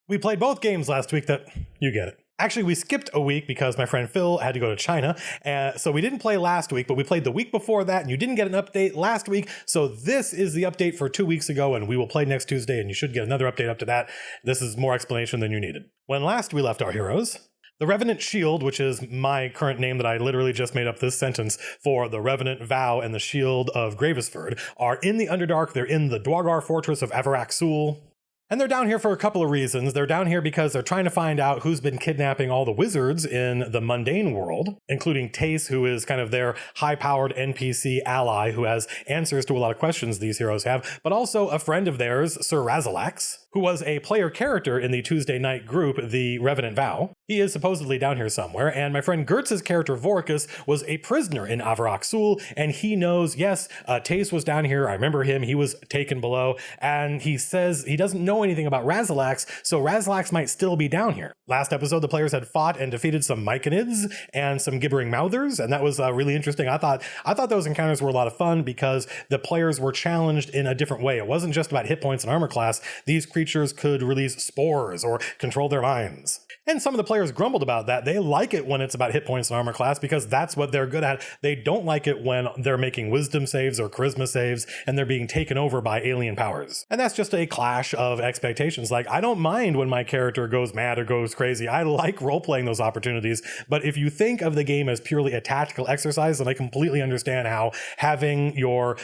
We played both games last week that you get it. Actually, we skipped a week because my friend Phil had to go to China. So we didn't play last week, but we played the week before that, and you didn't get an update last week. So this is the update for 2 weeks ago, and we will play next Tuesday, and you should get another update up to that. This is more explanation than you needed. When last we left our heroes, the Revenant Shield, which is my current name that I literally just made up this sentence for the Revenant Vow and the Shield of Gravesford, are in the Underdark. They're in the Duergar fortress of Avarak-Sul. And they're down here for a couple of reasons. They're down here because they're trying to find out who's been kidnapping all the wizards in the mundane world, including Tace, who is kind of their high-powered NPC ally who has answers to a lot of questions these heroes have, but also a friend of theirs, Sir Razalax, who was a player character in the Tuesday night group, the Revenant Vow. He is supposedly down here somewhere, and my friend Gertz's character, Vorkus, was a prisoner in Avarak-Sul, and he knows, yes, Tace was down here, I remember him, he was taken below, and he says he doesn't know anything about Razalax, so Razalax might still be down here. Last episode, the players had fought and defeated some Myconids and some Gibbering Mouthers, and that was really interesting. I thought those encounters were a lot of fun because the players were challenged in a different way. It wasn't just about hit points and armor class. These creatures could release spores or control their minds. And some of the players grumbled about that. They like it when it's about hit points and armor class because that's what they're good at. They don't like it when they're making wisdom saves or charisma saves and they're being taken over by alien powers. And that's just a clash of expectations. Like, I don't mind when my character goes mad or goes crazy. I like role-playing those opportunities. But if you think of the game as purely a tactical exercise, then I completely understand how having your,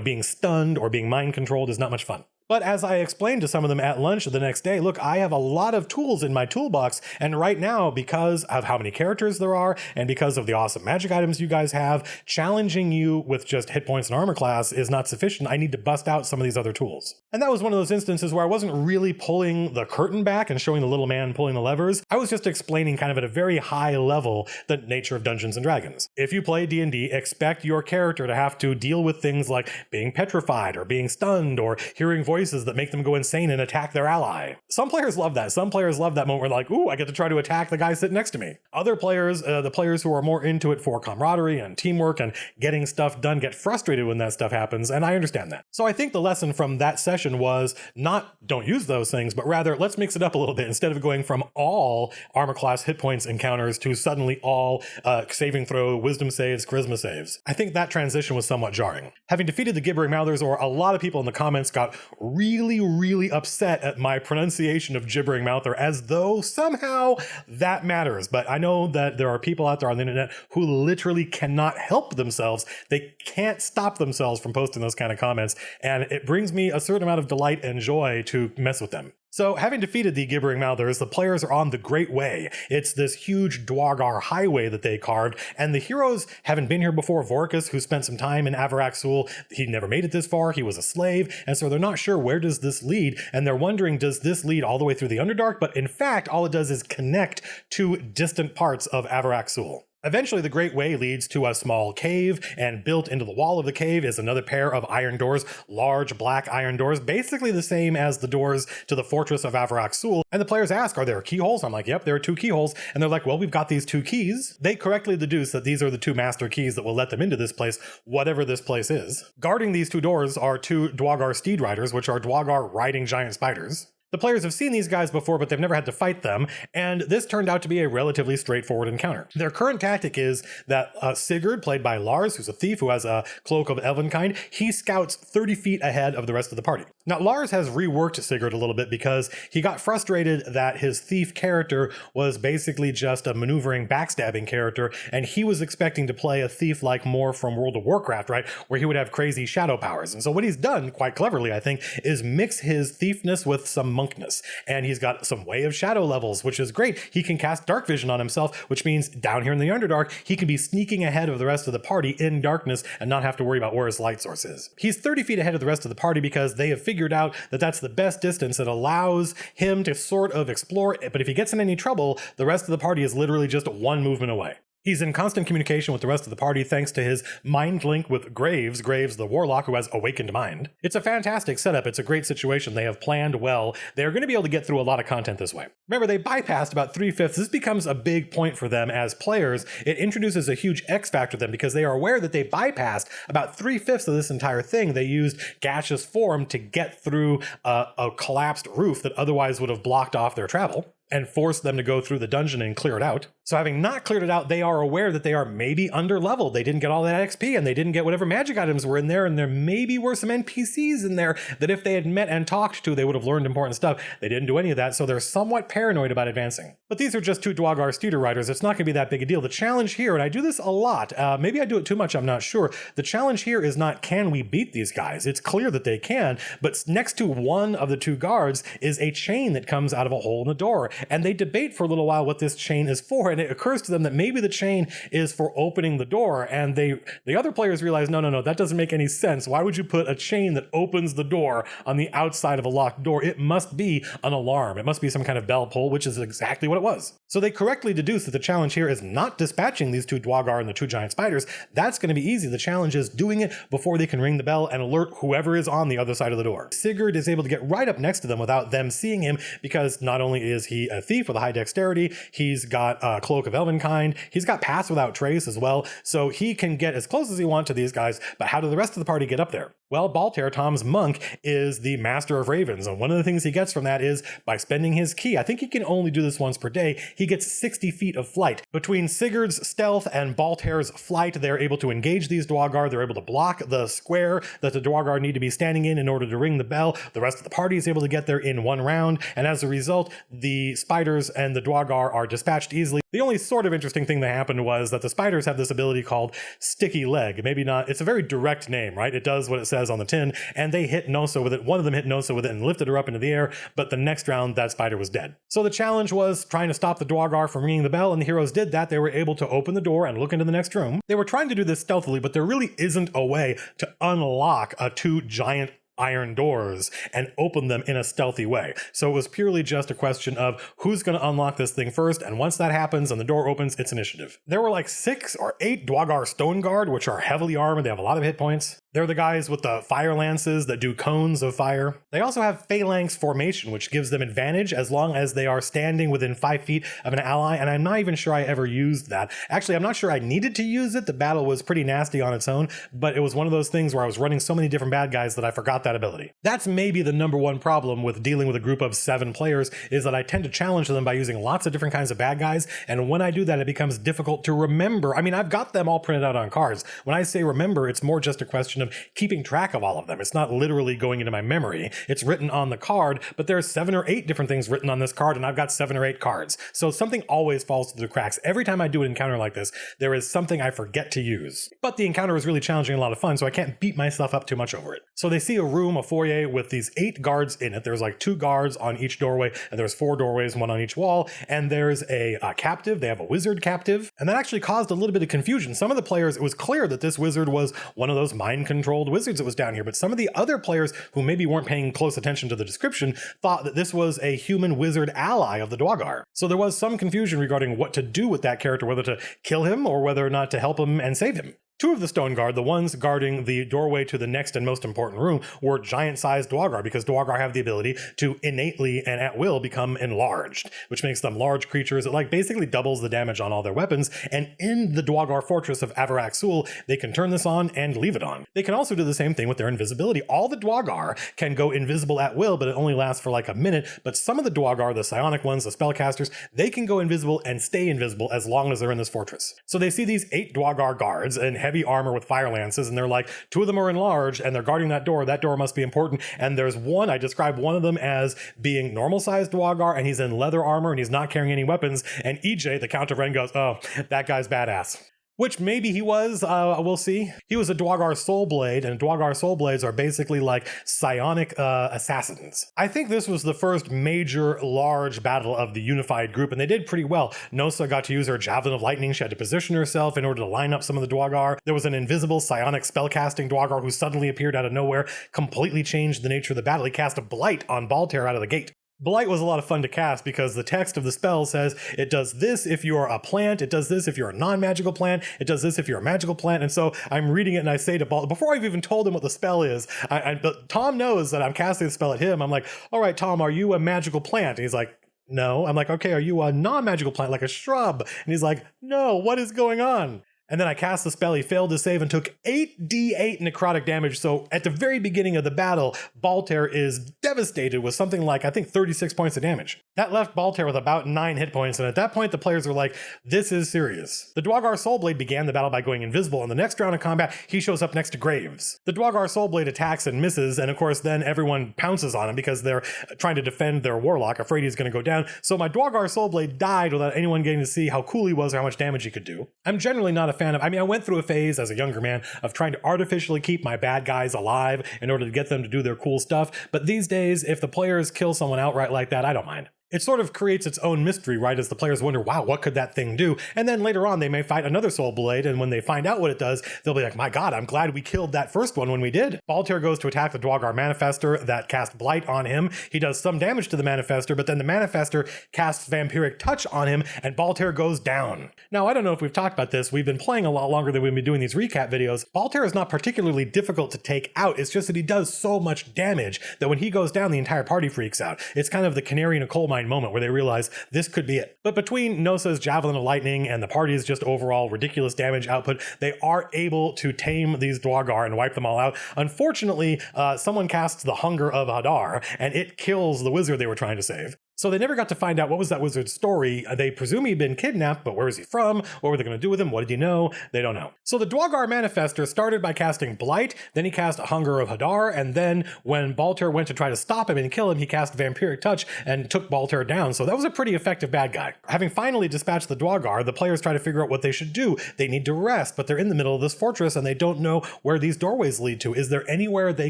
being stunned or being mind controlled is not much fun. But as I explained to some of them at lunch the next day, look, I have a lot of tools in my toolbox, and right now, because of how many characters there are, and because of the awesome magic items you guys have, challenging you with just hit points and armor class is not sufficient. I need to bust out some of these other tools. And that was one of those instances where I wasn't really pulling the curtain back and showing the little man pulling the levers. I was just explaining kind of at a very high level the nature of Dungeons and Dragons. If you play D&D, expect your character to have to deal with things like being petrified or being stunned or hearing voices that make them go insane and attack their ally. Some players love that. Some players love that moment where like, ooh, I get to try to attack the guy sitting next to me. Other players, the players who are more into it for camaraderie and teamwork and getting stuff done, get frustrated when that stuff happens, and I understand that. So I think the lesson from that session was not don't use those things, but rather let's mix it up a little bit. Instead of going from all armor class hit points encounters to suddenly all saving throw, wisdom saves, charisma saves. I think that transition was somewhat jarring. Having defeated the Gibbering Mouthers, or a lot of people in the comments got really upset at my pronunciation of Gibbering Mouther, as though somehow that matters. But I know that there are people out there on the internet who literally cannot help themselves. They can't stop themselves from posting those kind of comments, and it brings me a certain amount of delight and joy to mess with them. So, having defeated the Gibbering Mouthers, the players are on the Great Way. It's this huge duergar highway that they carved, and the heroes haven't been here before. Vorkus, who spent some time in Avarak-Sul, he never made it this far, he was a slave, and so they're not sure where does this lead, and they're wondering, does this lead all the way through the Underdark? But in fact, all it does is connect to distant parts of Avarak-Sul. Eventually, the Great Way leads to a small cave, and built into the wall of the cave is another pair of iron doors, large black iron doors, basically the same as the doors to the fortress of Avarak-Sul. And the players ask, are there keyholes? I'm like, yep, there are 2 keyholes. And they're like, well, we've got these 2 keys. They correctly deduce that these are the 2 master keys that will let them into this place, whatever this place is. Guarding these 2 doors are 2 duergar steed riders, which are duergar riding giant spiders. The players have seen these guys before, but they've never had to fight them, and this turned out to be a relatively straightforward encounter. Their current tactic is that Sigurd, played by Lars, who's a thief who has a cloak of elvenkind, he scouts 30 feet ahead of the rest of the party. Now, Lars has reworked Sigurd a little bit because he got frustrated that his thief character was basically just a maneuvering, backstabbing character, and he was expecting to play a thief like more from World of Warcraft, right, where he would have crazy shadow powers. And so what he's done, quite cleverly, I think, is mix his thiefness with some monkness. And he's got some Way of Shadow levels, which is great. He can cast Dark Vision on himself, which means down here in the Underdark, he can be sneaking ahead of the rest of the party in darkness and not have to worry about where his light source is. He's 30 feet ahead of the rest of the party because they have figured out that that's the best distance that allows him to sort of explore, but if he gets in any trouble, the rest of the party is literally just 1 movement away. He's in constant communication with the rest of the party thanks to his mind link with Graves the warlock who has awakened mind. It's a fantastic setup. It's a great situation. They have planned well. They're going to be able to get through a lot of content this way. Remember, they bypassed about 3/5. This becomes a big point for them as players. It introduces a huge X factor to them because they are aware that they bypassed about 3/5 of this entire thing. They used gaseous form to get through a collapsed roof that otherwise would have blocked off their travel and forced them to go through the dungeon and clear it out. So having not cleared it out, they are aware that they are maybe under-leveled. They didn't get all that XP, and they didn't get whatever magic items were in there, and there maybe were some NPCs in there that if they had met and talked to, they would have learned important stuff. They didn't do any of that, so they're somewhat paranoid about advancing. But these are just 2 duergar Steeder riders. It's not going to be that big a deal. The challenge here, and I do this a lot, maybe I do it too much, I'm not sure. The challenge here is not, can we beat these guys? It's clear that they can, but next to one of the 2 guards is a chain that comes out of a hole in the door, and they debate for a little while what this chain is for, and it occurs to them that maybe the chain is for opening the door, and the other players realize, no, that doesn't make any sense. Why would you put a chain that opens the door on the outside of a locked door? It must be an alarm. It must be some kind of bell pull, which is exactly what it was. So they correctly deduce that the challenge here is not dispatching these 2 duergar and the 2 giant spiders. That's going to be easy. The challenge is doing it before they can ring the bell and alert whoever is on the other side of the door. Sigurd is able to get right up next to them without them seeing him, because not only is he a thief with a high dexterity, he's got a cloak of elvenkind, he's got pass without trace as well, so he can get as close as he wants to these guys. But how do the rest of the party get up there? Well, Baltair, Tom's monk, is the master of ravens, and one of the things he gets from that is by spending his key. I think he can only do this once per day. He gets 60 feet of flight. Between Sigurd's stealth and Baltair's flight, they're able to engage these duergar. They're able to block the square that the duergar need to be standing in order to ring the bell. The rest of the party is able to get there in one round, and as a result, the spiders and the duergar are dispatched easily. The only sort of interesting thing that happened was that the spiders have this ability called sticky leg. Maybe not, it's a very direct name, right? It does what it says on the tin, and they hit Nosa with it. One of them hit Nosa with it and lifted her up into the air, but the next round, that spider was dead. So the challenge was trying to stop the duergar from ringing the bell, and the heroes did that. They were able to open the door and look into the next room. They were trying to do this stealthily, but there really isn't a way to unlock 2 giant iron doors and open them in a stealthy way. So it was purely just a question of who's going to unlock this thing first, and once that happens and the door opens, it's initiative. There were like 6 or 8 duergar stone guard, which are heavily armored. They have a lot of hit points. They're the guys with the fire lances that do cones of fire. They also have phalanx formation, which gives them advantage as long as they are standing within 5 feet of an ally, and I'm not even sure I ever used that. Actually, I'm not sure I needed to use it. The battle was pretty nasty on its own, but it was one of those things where I was running so many different bad guys that I forgot that ability. That's maybe the number one problem with dealing with a group of 7 players, is that I tend to challenge them by using lots of different kinds of bad guys, and when I do that, it becomes difficult to remember. I mean, I've got them all printed out on cards. When I say remember, it's more just a question of keeping track of all of them. It's not literally going into my memory. It's written on the card, but there's 7 or 8 different things written on this card, and I've got 7 or 8 cards. So something always falls through the cracks. Every time I do an encounter like this, there is something I forget to use. But the encounter is really challenging and a lot of fun, so I can't beat myself up too much over it. So they see a room, a foyer, with these 8 guards in it. There's like 2 guards on each doorway, and there's 4 doorways, 1 on each wall, and there's a captive. They have a wizard captive, and that actually caused a little bit of confusion. Some of the players, it was clear that this wizard was one of those mind-controlled wizards that was down here, but some of the other players who maybe weren't paying close attention to the description thought that this was a human wizard ally of the duergar. So there was some confusion regarding what to do with that character, whether to kill him or whether or not to help him and save him. 2 of the stone guard, the ones guarding the doorway to the next and most important room, were giant-sized duergar, because duergar have the ability to innately and at will become enlarged, which makes them large creatures. It like basically doubles the damage on all their weapons, and in the duergar fortress of Avarak Sul, they can turn this on and leave it on. They can also do the same thing with their invisibility. All the duergar can go invisible at will, but it only lasts for like a minute, but some of the duergar, the psionic ones, the spellcasters, they can go invisible and stay invisible as long as they're in this fortress. So they see these 8 duergar guards and heavy armor with fire lances, and they're like, 2 of them are enlarged and they're guarding that door. That door must be important. And there's one, I described one of them as being normal sized duergar, and he's in leather armor and he's not carrying any weapons. And EJ, the Count of Ren, goes, oh, that guy's badass. Which maybe he was, we'll see. He was a duergar soul blade, and duergar soul blades are basically like psionic assassins. I think this was the first major large battle of the unified group, and they did pretty well. Nosa got to use her javelin of lightning. She had to position herself in order to line up some of the duergar. There was an invisible psionic spellcasting duergar who suddenly appeared out of nowhere, completely changed the nature of the battle. He cast a blight on Baltair out of the gate. Blight was a lot of fun to cast because the text of the spell says it does this if you're a plant, it does this if you're a non-magical plant, it does this if you're a magical plant. And so I'm reading it and I say to Blight, before I've even told him what the spell is, but Tom knows that I'm casting the spell at him. I'm like, all right, Tom, are you a magical plant? And he's like, no. I'm like, okay, are you a non-magical plant like a shrub? And he's like, no, what is going on? And then I cast the spell, he failed to save and took 8d8 necrotic damage. So at the very beginning of the battle, Baltair is devastated with something like, I think, 36 points of damage. That left Baltair with about 9 hit points, and at that point the players were like, this is serious. The duergar Soulblade began the battle by going invisible, and the next round of combat, he shows up next to Graves. The duergar Soulblade attacks and misses, and of course then everyone pounces on him because they're trying to defend their warlock, afraid he's going to go down. So my duergar Soulblade died without anyone getting to see how cool he was or how much damage he could do. I'm generally not a fan of, I went through a phase as a younger man of trying to artificially keep my bad guys alive in order to get them to do their cool stuff, but these days, if the players kill someone outright like that, I don't mind. It sort of creates its own mystery, right, as the players wonder, wow, what could that thing do? And then later on, they may fight another Soul Blade, and when they find out what it does, they'll be like, my god, I'm glad we killed that first one when we did. Baltair goes to attack the duergar Manifester that cast Blight on him. He does some damage to the Manifester, but then the Manifester casts Vampiric Touch on him, and Baltair goes down. Now, I don't know if we've talked about this. We've been playing a lot longer than we've been doing these recap videos. Baltair is not particularly difficult to take out. It's just that he does so much damage that when he goes down, the entire party freaks out. It's kind of the canary in a coal mine moment where they realize this could be it. But between Nosa's Javelin of Lightning and the party's just overall ridiculous damage output, they are able to tame these duergar and wipe them all out. Unfortunately, someone casts the Hunger of Hadar, and it kills the wizard they were trying to save. So they never got to find out what was that wizard's story. They presume he'd been kidnapped, but where is he from? What were they going to do with him? What did he know? They don't know. So the duergar Manifester started by casting Blight, then he cast Hunger of Hadar, and then when Baltair went to try to stop him and kill him, he cast Vampiric Touch and took Baltair down. So that was a pretty effective bad guy. Having finally dispatched the duergar, the players try to figure out what they should do. They need to rest, but they're in the middle of this fortress and they don't know where these doorways lead to. Is there anywhere they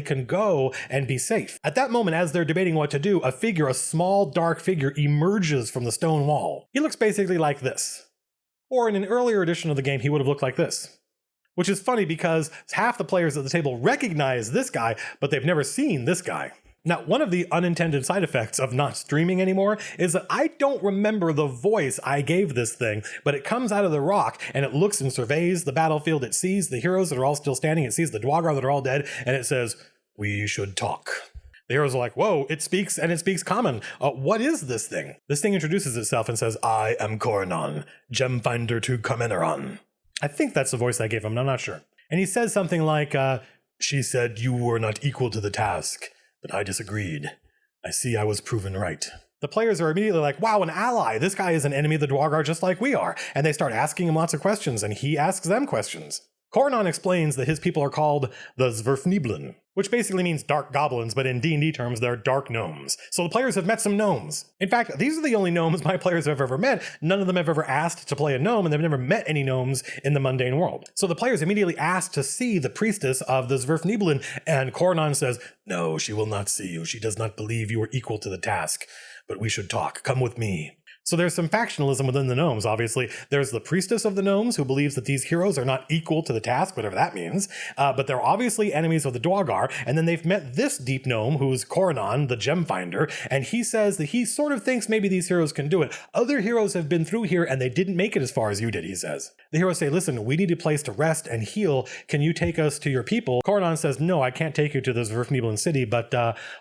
can go and be safe? At that moment, as they're debating what to do, a figure, a small dark figure, emerges from the stone wall. He looks basically like this. Or in an earlier edition of the game, he would have looked like this. Which is funny because half the players at the table recognize this guy, but they've never seen this guy. Now, one of the unintended side effects of not streaming anymore is that I don't remember the voice I gave this thing, but it comes out of the rock and it looks and surveys the battlefield. It sees the heroes that are all still standing. It sees the duergar that are all dead, and it says, "We should talk." The heroes are like, whoa, it speaks, and it speaks common. What is this thing? This thing introduces itself and says, I am Coronon, Gemfinder to Comeneron. I think that's the voice I gave him, I'm not sure. And he says something like, she said you were not equal to the task, but I disagreed. I see I was proven right. The players are immediately like, wow, an ally. This guy is an enemy of the duergar just like we are. And they start asking him lots of questions, and he asks them questions. Coronon explains that his people are called the Svirfneblin, which basically means dark goblins, but in D&D terms, they're dark gnomes. So the players have met some gnomes. In fact, these are the only gnomes my players have ever met. None of them have ever asked to play a gnome, and they've never met any gnomes in the mundane world. So the players immediately ask to see the priestess of the Svirfneblin, and Coronon says, no, she will not see you. She does not believe you are equal to the task. But we should talk. Come with me. So there's some factionalism within the gnomes, obviously. There's the priestess of the gnomes who believes that these heroes are not equal to the task, whatever that means. But they're obviously enemies of the duergar. And then they've met this deep gnome who's Coronon, the Gemfinder. And he says that he sort of thinks maybe these heroes can do it. Other heroes have been through here and they didn't make it as far as you did, he says. The heroes say, listen, we need a place to rest and heal. Can you take us to your people? Coronon says, no, I can't take you to the Svirfneblin city, but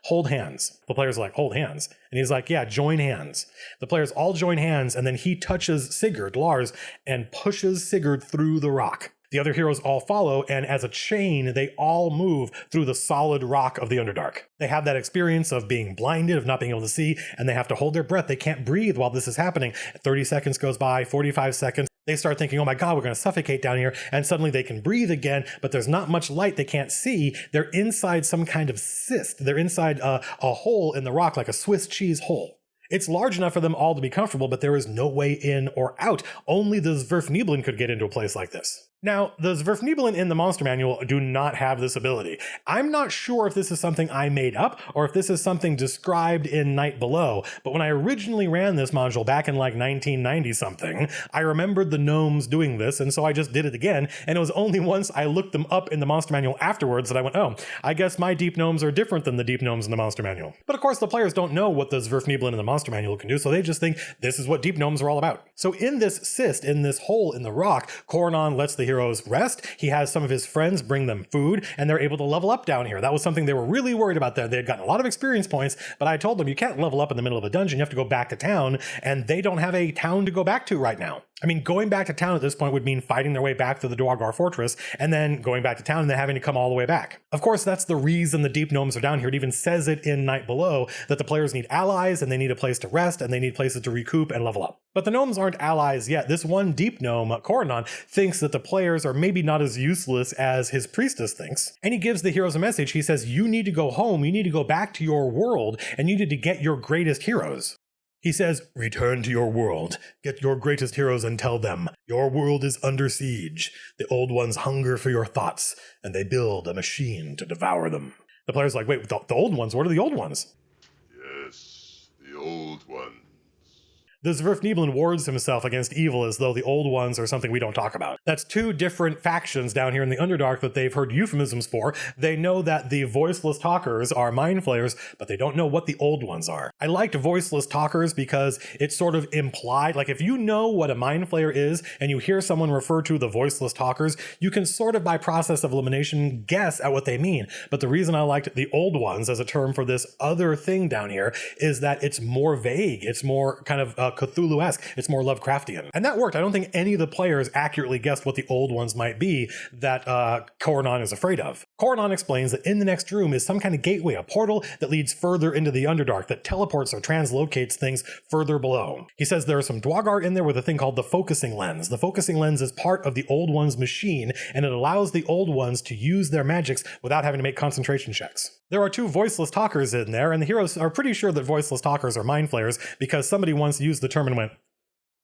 hold hands. The players are like, hold hands. And he's like, yeah, join hands. The players all join hands, and then he touches Sigurd, Lars, and pushes Sigurd through the rock. The other heroes all follow, and as a chain, they all move through the solid rock of the Underdark. They have that experience of being blinded, of not being able to see, and they have to hold their breath. They can't breathe while this is happening. 30 seconds goes by, 45 seconds. They start thinking, oh my God, we're going to suffocate down here. And suddenly they can breathe again, but there's not much light. They can't see. They're inside some kind of cyst. They're inside a hole in the rock, like a Swiss cheese hole. It's large enough for them all to be comfortable, but there is no way in or out. Only the Svirfneblin could get into a place like this. Now, the Svirfneblin in the monster manual do not have this ability. I'm not sure if this is something I made up or if this is something described in Night Below, but when I originally ran this module back in like 1990 something, I remembered the gnomes doing this, and so I just did it again, and it was only once I looked them up in the monster manual afterwards that I went, oh, I guess my deep gnomes are different than the deep gnomes in the monster manual. But of course the players don't know what the Svirfneblin in the monster manual can do, so they just think this is what deep gnomes are all about. So in this cyst, in this hole in the rock, Coronon lets the heroes rest. He has some of his friends bring them food, and they're able to level up down here. That was something they were really worried about there. They had gotten a lot of experience points, but I told them you can't level up in the middle of a dungeon. You have to go back to town, and they don't have a town to go back to right now. I mean, going back to town at this point would mean fighting their way back to the duergar fortress, and then going back to town and then having to come all the way back. Of course, that's the reason the deep gnomes are down here. It even says it in Night Below that the players need allies, and they need a place to rest, and they need places to recoup and level up. But the gnomes aren't allies yet. This one deep gnome, Coronon, thinks that the players are maybe not as useless as his priestess thinks. And he gives the heroes a message. He says, you need to go home, you need to go back to your world, and you need to get your greatest heroes. He says, return to your world, get your greatest heroes and tell them, your world is under siege. The old ones hunger for your thoughts, and they build a machine to devour them. The player's like, wait, the old ones? What are the old ones? Yes, the old ones. The Svirfneblin wards himself against evil as though the old ones are something we don't talk about. That's two different factions down here in the Underdark that they've heard euphemisms for. They know that the voiceless talkers are mind flayers, but they don't know what the old ones are. I liked voiceless talkers because it's sort of implied, like if you know what a mind flayer is and you hear someone refer to the voiceless talkers, you can sort of by process of elimination guess at what they mean. But the reason I liked the old ones as a term for this other thing down here is that it's more vague. It's more kind of Cthulhu-esque. It's more Lovecraftian. And that worked. I don't think any of the players accurately guessed what the old ones might be that Coronon is afraid of. Coronon explains that in the next room is some kind of gateway, a portal that leads further into the Underdark, that teleports or translocates things further below. He says there are some duergar in there with a thing called the focusing lens. The focusing lens is part of the old one's machine, and it allows the old ones to use their magics without having to make concentration checks. There are two voiceless talkers in there, and the heroes are pretty sure that voiceless talkers are mind flayers because somebody once used the term and went,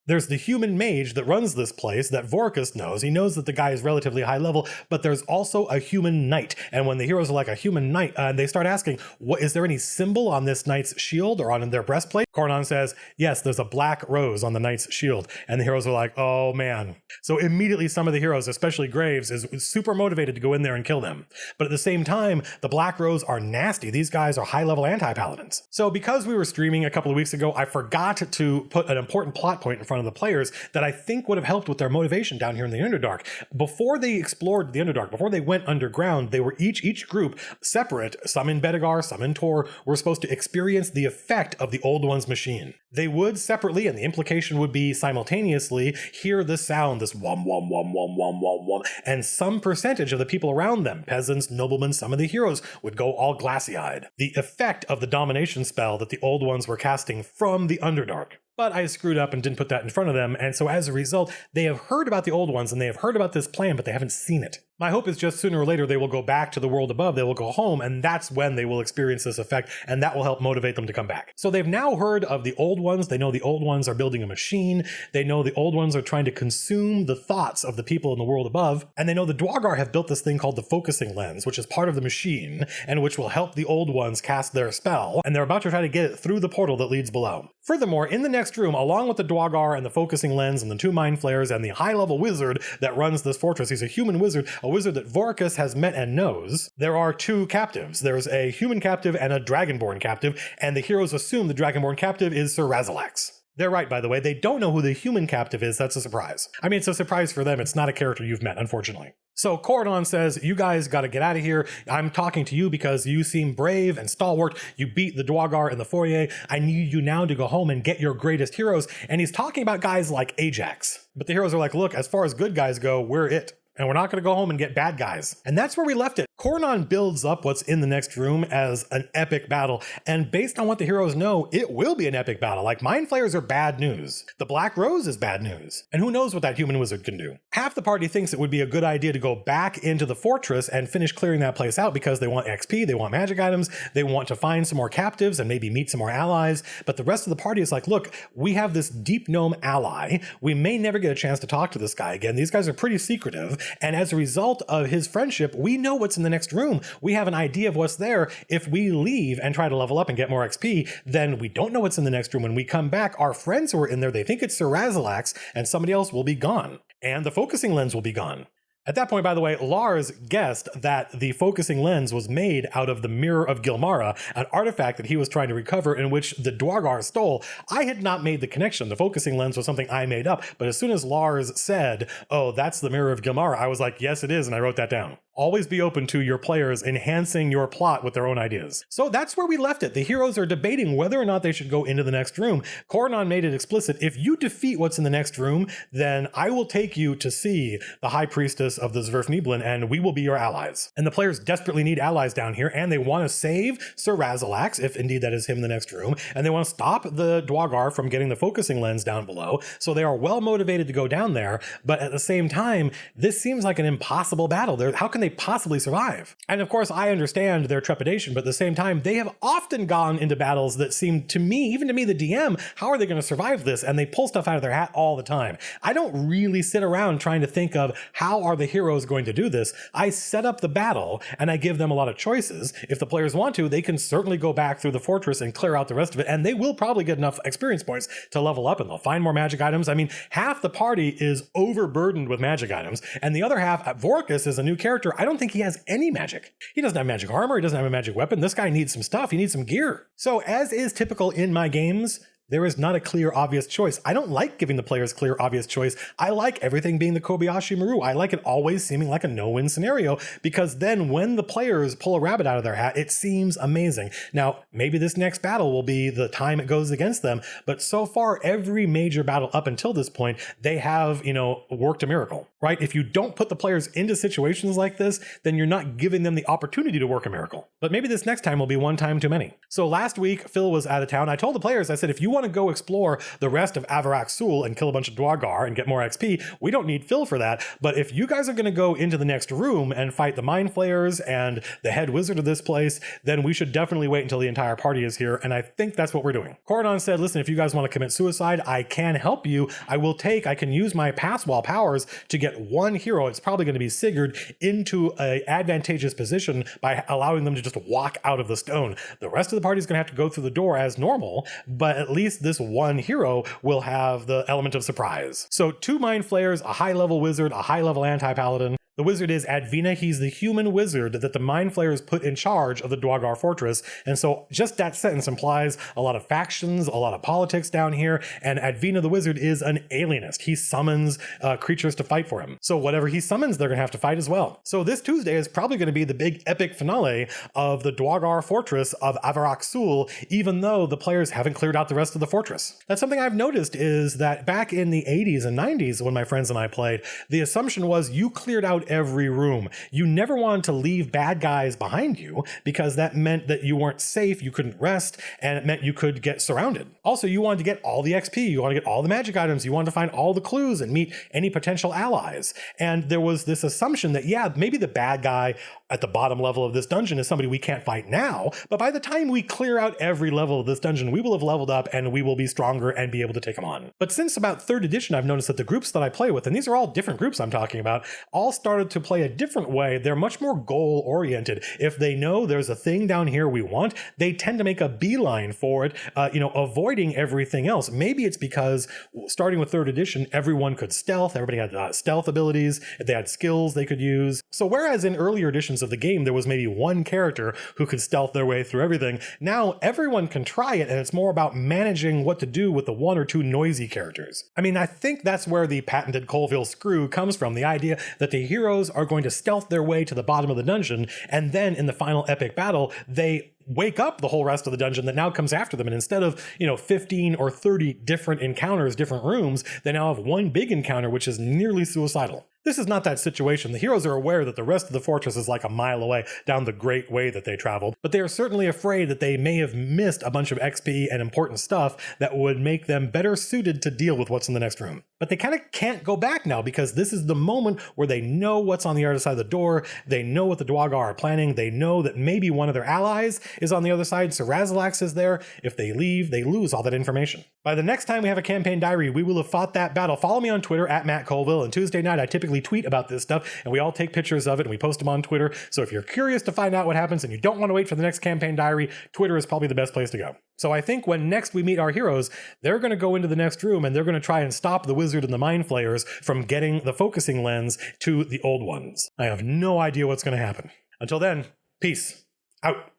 there's the human mage that runs this place that Vorkus knows. He knows that the guy is relatively high level, but there's also a human knight. And when the heroes are like a human knight, they start asking, what is there any symbol on this knight's shield or on their breastplate? Coronon says, yes, there's a black rose on the knight's shield. And the heroes are like, oh man. So immediately some of the heroes, especially Graves, is super motivated to go in there and kill them. But at the same time, the black rose are nasty. These guys are high-level anti-paladins. So because we were streaming a couple of weeks ago, I forgot to put an important plot point in front of the players that I think would have helped with their motivation down here in the Underdark. Before they explored the Underdark, before they went underground, they were each group separate, some in Bedegar, some in Tor, were supposed to experience the effect of the old one's machine. They would separately, and the implication would be simultaneously, hear the sound, this wom wom wom wom wom wom wom, and some percentage of the people around them, peasants, noblemen, some of the heroes, would go all glassy-eyed. The effect of the domination spell that the old ones were casting from the Underdark. But I screwed up and didn't put that in front of them, and so as a result, they have heard about the old ones and they have heard about this plan, but they haven't seen it. My hope is just sooner or later they will go back to the world above, they will go home, and that's when they will experience this effect, and that will help motivate them to come back. So they've now heard of the old ones, they know the old ones are building a machine, they know the old ones are trying to consume the thoughts of the people in the world above, and they know the duergar have built this thing called the focusing lens, which is part of the machine, and which will help the old ones cast their spell, and they're about to try to get it through the portal that leads below. Furthermore, in the next room, along with the duergar and the focusing lens and the two mind flayers and the high-level wizard that runs this fortress, he's a human wizard, a wizard that Vorkus has met and knows, there are two captives. There's a human captive and a dragonborn captive, and the heroes assume the dragonborn captive is Sir Razalax. They're right, by the way. They don't know who the human captive is. That's a surprise. I mean, it's a surprise for them. It's not a character you've met, unfortunately. So Coronon says, you guys got to get out of here. I'm talking to you because you seem brave and stalwart. You beat the duergar in the foyer. I need you now to go home and get your greatest heroes. And he's talking about guys like Ajax. But the heroes are like, look, as far as good guys go, we're it. And we're not going to go home and get bad guys. And that's where we left it. Kornon builds up what's in the next room as an epic battle, and based on what the heroes know, it will be an epic battle. Like, mind flayers are bad news. The Black Rose is bad news. And who knows what that human wizard can do. Half the party thinks it would be a good idea to go back into the fortress and finish clearing that place out because they want XP, they want magic items, they want to find some more captives and maybe meet some more allies. But the rest of the party is like, look, we have this deep gnome ally. We may never get a chance to talk to this guy again. These guys are pretty secretive. And as a result of his friendship, we know what's in the next room. We have an idea of what's there. If we leave and try to level up and get more XP, then we don't know what's in the next room. When we come back, our friends who are in there, they think it's Sir Razalax, and somebody else will be gone. And the focusing lens will be gone. At that point, by the way, Lars guessed that the focusing lens was made out of the Mirror of Gilmara, an artifact that he was trying to recover in which the duergar stole. I had not made the connection. The focusing lens was something I made up. But as soon as Lars said, oh, that's the Mirror of Gilmara, I was like, yes, it is, and I wrote that down. Always be open to your players enhancing your plot with their own ideas. So that's where we left it. The heroes are debating whether or not they should go into the next room. Kornon made it explicit. If you defeat what's in the next room, then I will take you to see the High Priestess of the Svirfneblin, and we will be your allies. And the players desperately need allies down here, and they want to save Sir Razalax, if indeed that is him in the next room, and they want to stop the duergar from getting the focusing lens down below. So they are well motivated to go down there, but at the same time, this seems like an impossible battle. How can they possibly survive? And of course, I understand their trepidation, but at the same time, they have often gone into battles that seem to me, even to me, the DM, how are they going to survive this? And they pull stuff out of their hat all the time. I don't really sit around trying to think of how are the heroes going to do this. I set up the battle and I give them a lot of choices. If the players want to, they can certainly go back through the fortress and clear out the rest of it, and they will probably get enough experience points to level up, and they'll find more magic items. I mean, half the party is overburdened with magic items, and the other half, Vorkus is a new character. I don't think he has any magic. He doesn't have magic armor. He doesn't have a magic weapon. This guy needs some stuff. He needs some gear. So as is typical in my games, there is not a clear, obvious choice. I don't like giving the players clear, obvious choice. I like everything being the Kobayashi Maru. I like it always seeming like a no-win scenario, because then when the players pull a rabbit out of their hat, it seems amazing. Now, maybe this next battle will be the time it goes against them, but so far, every major battle up until this point, they have, worked a miracle, right? If you don't put the players into situations like this, then you're not giving them the opportunity to work a miracle. But maybe this next time will be one time too many. So last week, Phil was out of town. I told the players, I said, if you want to go explore the rest of Avarak-Sul and kill a bunch of duergar and get more XP, we don't need Phil for that. But if you guys are going to go into the next room and fight the mind flayers and the head wizard of this place, then we should definitely wait until the entire party is here. And I think that's what we're doing. Kornon said, listen, if you guys want to commit suicide, I can help you. I can use my pass wall powers to get one hero, it's probably going to be Sigurd, into an advantageous position by allowing them to just walk out of the stone. The rest of the party is going to have to go through the door as normal, but at least this one hero will have the element of surprise. So 2 mind flayers, a high level wizard, a high level anti-paladin. The wizard is Advina. He's the human wizard that the mind flayers put in charge of the duergar fortress. And so just that sentence implies a lot of factions, a lot of politics down here. And Advina the wizard is an alienist. He summons creatures to fight for him. So whatever he summons, they're going to have to fight as well. So this Tuesday is probably going to be the big epic finale of the duergar fortress of Avarak-Sul, even though the players haven't cleared out the rest of the fortress. That's something I've noticed, is that back in the 80s and 90s when my friends and I played, the assumption was you cleared out every room. You never wanted to leave bad guys behind you, because that meant that you weren't safe, you couldn't rest, and it meant you could get surrounded. Also, you wanted to get all the XP, you wanted to get all the magic items, you wanted to find all the clues and meet any potential allies. And there was this assumption that, yeah, maybe the bad guy at the bottom level of this dungeon is somebody we can't fight now, but by the time we clear out every level of this dungeon, we will have leveled up and we will be stronger and be able to take them on. But since about 3rd edition, I've noticed that the groups that I play with, and these are all different groups I'm talking about, all started to play a different way. They're much more goal oriented. If they know there's a thing down here we want, they tend to make a beeline for it, avoiding everything else. Maybe it's because starting with 3rd edition, everyone could stealth, everybody had stealth abilities, they had skills they could use. So whereas in earlier editions of the game, there was maybe one character who could stealth their way through everything, now everyone can try it, and it's more about managing what to do with the 1 or 2 noisy characters. I mean, I think that's where the patented Colville screw comes from, the idea that the heroes are going to stealth their way to the bottom of the dungeon, and then in the final epic battle, they wake up the whole rest of the dungeon that now comes after them. And instead of, 15 or 30 different encounters, different rooms, they now have one big encounter, which is nearly suicidal. This is not that situation. The heroes are aware that the rest of the fortress is like a mile away down the great way that they traveled, but they are certainly afraid that they may have missed a bunch of XP and important stuff that would make them better suited to deal with what's in the next room. But they kind of can't go back now because this is the moment where they know what's on the other side of the door, they know what the duergar are planning, they know that maybe one of their allies is on the other side, so Razalax is there. If they leave, they lose all that information. By the next time we have a campaign diary, we will have fought that battle. Follow me on Twitter at Matt Colville, and Tuesday night I typically tweet about this stuff, and we all take pictures of it and we post them on Twitter. So if you're curious to find out what happens and you don't want to wait for the next campaign diary, Twitter is probably the best place to go. So I think when next we meet our heroes, they're going to go into the next room and they're going to try and stop the wizard and the mind flayers from getting the focusing lens to the old ones. I have no idea what's going to happen. Until then, peace out.